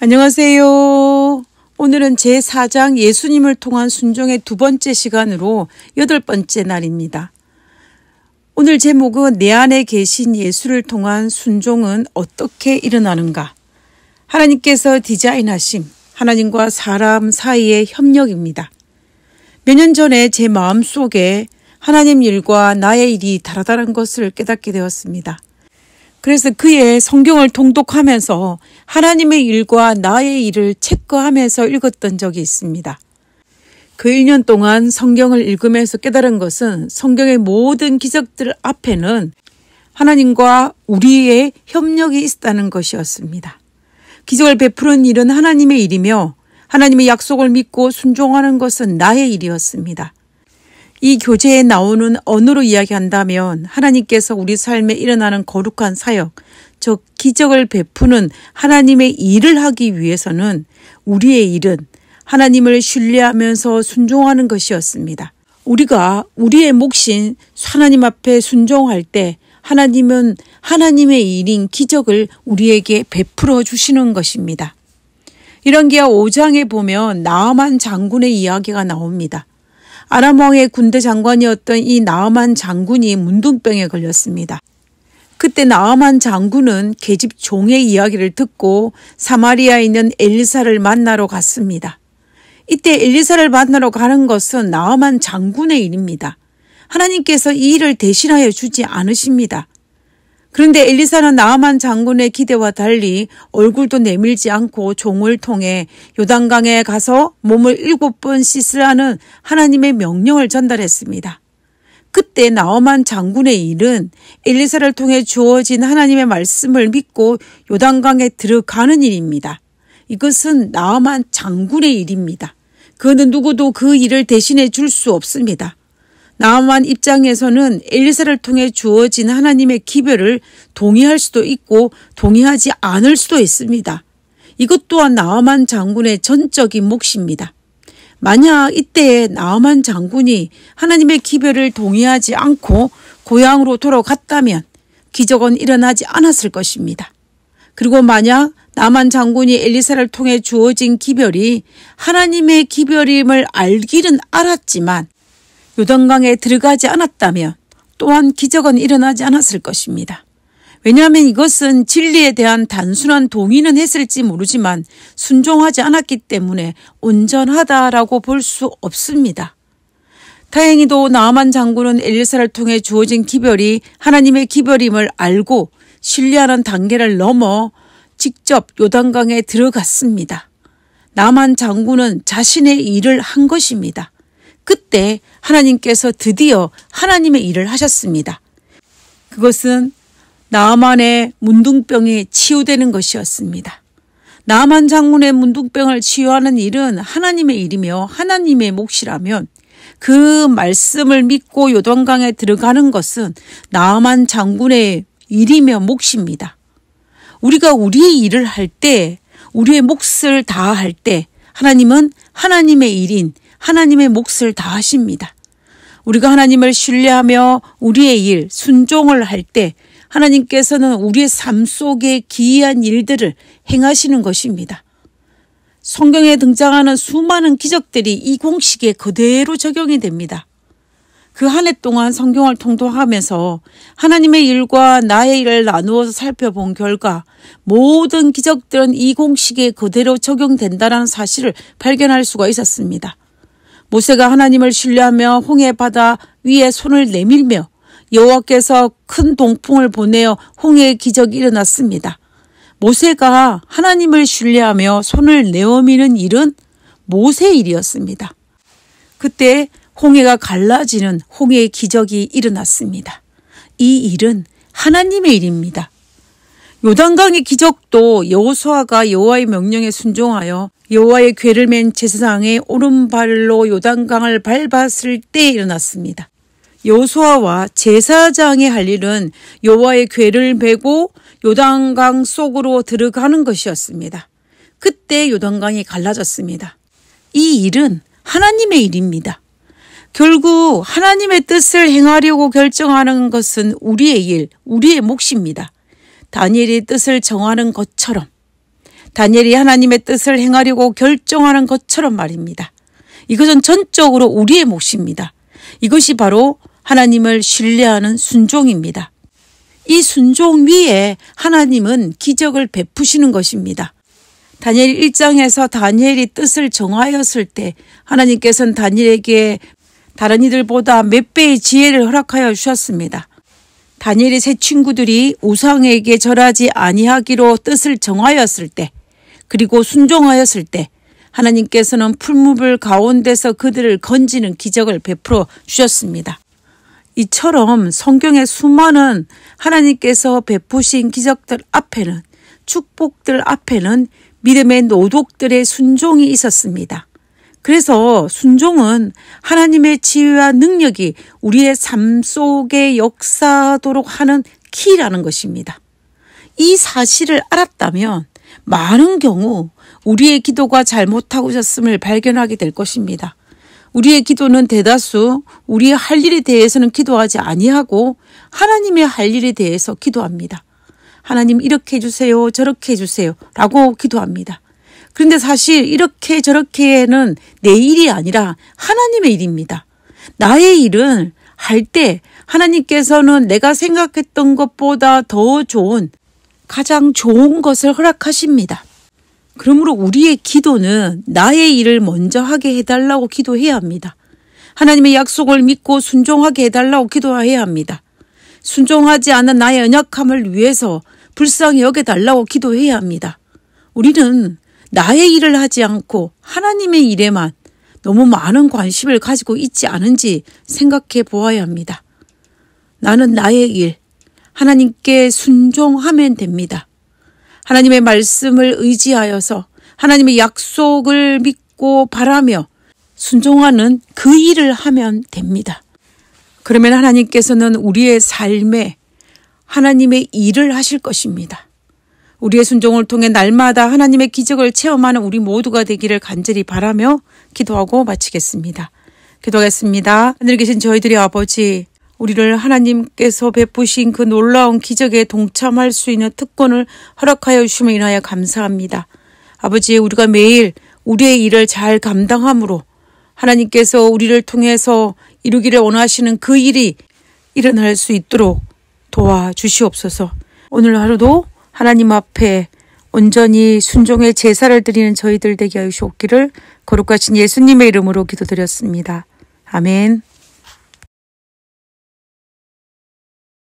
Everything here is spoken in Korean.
안녕하세요. 오늘은 제4장 예수님을 통한 순종의 두 번째 시간으로 8번째 날입니다. 오늘 제목은 내 안에 계신 예수를 통한 순종은 어떻게 일어나는가? 하나님께서 디자인하신 하나님과 사람 사이의 협력입니다. 몇 년 전에 제 마음속에 하나님 일과 나의 일이 다르다는 것을 깨닫게 되었습니다. 그래서 그의 성경을 통독하면서 하나님의 일과 나의 일을 체크하면서 읽었던 적이 있습니다. 그 1년 동안 성경을 읽으면서 깨달은 것은 성경의 모든 기적들 앞에는 하나님과 우리의 협력이 있다는 것이었습니다. 기적을 베푸는 일은 하나님의 일이며 하나님의 약속을 믿고 순종하는 것은 나의 일이었습니다. 이 교재에 나오는 언어로 이야기한다면 하나님께서 우리 삶에 일어나는 거룩한 사역, 즉 기적을 베푸는 하나님의 일을 하기 위해서는 우리의 일은 하나님을 신뢰하면서 순종하는 것이었습니다. 우리가 우리의 몫인 하나님 앞에 순종할 때 하나님은 하나님의 일인 기적을 우리에게 베풀어 주시는 것입니다. 열왕기하 5장에 보면 나아만 장군의 이야기가 나옵니다. 아람 왕의 군대 장관이었던 이 나아만 장군이 문둥병에 걸렸습니다. 그때 나아만 장군은 계집 종의 이야기를 듣고 사마리아에 있는 엘리사를 만나러 갔습니다. 이때 엘리사를 만나러 가는 것은 나아만 장군의 일입니다. 하나님께서 이 일을 대신하여 주지 않으십니다. 그런데 엘리사는 나아만 장군의 기대와 달리 얼굴도 내밀지 않고 종을 통해 요단강에 가서 몸을 7번 씻으라는 하나님의 명령을 전달했습니다. 그때 나아만 장군의 일은 엘리사를 통해 주어진 하나님의 말씀을 믿고 요단강에 들어가는 일입니다. 이것은 나아만 장군의 일입니다. 그는 누구도 그 일을 대신해 줄 수 없습니다. 나아만 입장에서는 엘리사를 통해 주어진 하나님의 기별을 동의할 수도 있고 동의하지 않을 수도 있습니다. 이것 또한 나아만 장군의 전적인 몫입니다. 만약 이때에 나아만 장군이 하나님의 기별을 동의하지 않고 고향으로 돌아갔다면 기적은 일어나지 않았을 것입니다. 그리고 만약 나아만 장군이 엘리사를 통해 주어진 기별이 하나님의 기별임을 알기는 알았지만 요단강에 들어가지 않았다면 또한 기적은 일어나지 않았을 것입니다. 왜냐하면 이것은 진리에 대한 단순한 동의는 했을지 모르지만 순종하지 않았기 때문에 온전하다라고 볼 수 없습니다. 다행히도 나아만 장군은 엘리사를 통해 주어진 기별이 하나님의 기별임을 알고 신뢰하는 단계를 넘어 직접 요단강에 들어갔습니다. 나아만 장군은 자신의 일을 한 것입니다. 그때 하나님께서 드디어 하나님의 일을 하셨습니다. 그것은 나아만의 문둥병이 치유되는 것이었습니다. 나아만 장군의 문둥병을 치유하는 일은 하나님의 일이며 하나님의 몫이라면 그 말씀을 믿고 요단강에 들어가는 것은 나아만 장군의 일이며 몫입니다. 우리가 우리의 일을 할 때, 우리의 몫을 다할 때 하나님은 하나님의 일인 하나님의 몫을 다하십니다. 우리가 하나님을 신뢰하며 우리의 일, 순종을 할 때 하나님께서는 우리의 삶 속에 기이한 일들을 행하시는 것입니다. 성경에 등장하는 수많은 기적들이 이 공식에 그대로 적용이 됩니다. 그 한 해 동안 성경을 통독하면서 하나님의 일과 나의 일을 나누어서 살펴본 결과 모든 기적들은 이 공식에 그대로 적용된다는 사실을 발견할 수가 있었습니다. 모세가 하나님을 신뢰하며 홍해 바다 위에 손을 내밀며 여호와께서 큰 동풍을 보내어 홍해의 기적이 일어났습니다. 모세가 하나님을 신뢰하며 손을 내어미는 일은 모세의 일이었습니다. 그때 홍해가 갈라지는 홍해의 기적이 일어났습니다. 이 일은 하나님의 일입니다. 요단강의 기적도 여호수아가 여호와의 명령에 순종하여 여호와의 궤를 맨 제사장의 오른발로 요단강을 밟았을 때 일어났습니다. 여호수아와 제사장의 할 일은 여호와의 궤를 메고 요단강 속으로 들어가는 것이었습니다. 그때 요단강이 갈라졌습니다. 이 일은 하나님의 일입니다. 결국 하나님의 뜻을 행하려고 결정하는 것은 우리의 일, 우리의 몫입니다. 다니엘이 뜻을 정하는 것처럼 다니엘이 하나님의 뜻을 행하려고 결정하는 것처럼 말입니다. 이것은 전적으로 우리의 몫입니다. 이것이 바로 하나님을 신뢰하는 순종입니다. 이 순종 위에 하나님은 기적을 베푸시는 것입니다. 다니엘 1장에서 다니엘이 뜻을 정하였을 때 하나님께서는 다니엘에게 다른 이들보다 몇 배의 지혜를 허락하여 주셨습니다. 다니엘의 세 친구들이 우상에게 절하지 아니하기로 뜻을 정하였을 때, 그리고 순종하였을 때 하나님께서는 풀무불 가운데서 그들을 건지는 기적을 베풀어 주셨습니다. 이처럼 성경의 수많은 하나님께서 베푸신 기적들 앞에는, 축복들 앞에는 믿음의 노독들의 순종이 있었습니다. 그래서 순종은 하나님의 지혜와 능력이 우리의 삶 속에 역사하도록 하는 키라는 것입니다. 이 사실을 알았다면 많은 경우 우리의 기도가 잘못하고 있었음을 발견하게 될 것입니다. 우리의 기도는 대다수 우리의 할 일에 대해서는 기도하지 아니하고 하나님의 할 일에 대해서 기도합니다. 하나님 이렇게 해주세요, 저렇게 해주세요 라고 기도합니다. 그런데 사실 이렇게 저렇게는 내 일이 아니라 하나님의 일입니다. 나의 일은 할 때 하나님께서는 내가 생각했던 것보다 더 좋은, 가장 좋은 것을 허락하십니다. 그러므로 우리의 기도는 나의 일을 먼저 하게 해달라고 기도해야 합니다. 하나님의 약속을 믿고 순종하게 해달라고 기도해야 합니다. 순종하지 않은 나의 연약함을 위해서 불쌍히 여겨달라고 기도해야 합니다. 우리는 나의 일을 하지 않고 하나님의 일에만 너무 많은 관심을 가지고 있지 않은지 생각해 보아야 합니다. 나는 나의 일, 하나님께 순종하면 됩니다. 하나님의 말씀을 의지하여서 하나님의 약속을 믿고 바라며 순종하는 그 일을 하면 됩니다. 그러면 하나님께서는 우리의 삶에 하나님의 일을 하실 것입니다. 우리의 순종을 통해 날마다 하나님의 기적을 체험하는 우리 모두가 되기를 간절히 바라며 기도하고 마치겠습니다. 기도하겠습니다. 하늘에 계신 저희들의 아버지, 우리를 하나님께서 베푸신 그 놀라운 기적에 동참할 수 있는 특권을 허락하여 주심에 인하여 감사합니다. 아버지, 우리가 매일 우리의 일을 잘 감당함으로 하나님께서 우리를 통해서 이루기를 원하시는 그 일이 일어날 수 있도록 도와주시옵소서. 오늘 하루도 하나님 앞에 온전히 순종의 제사를 드리는 저희들 되게 하시옵기를 거룩하신 예수님의 이름으로 기도드렸습니다. 아멘.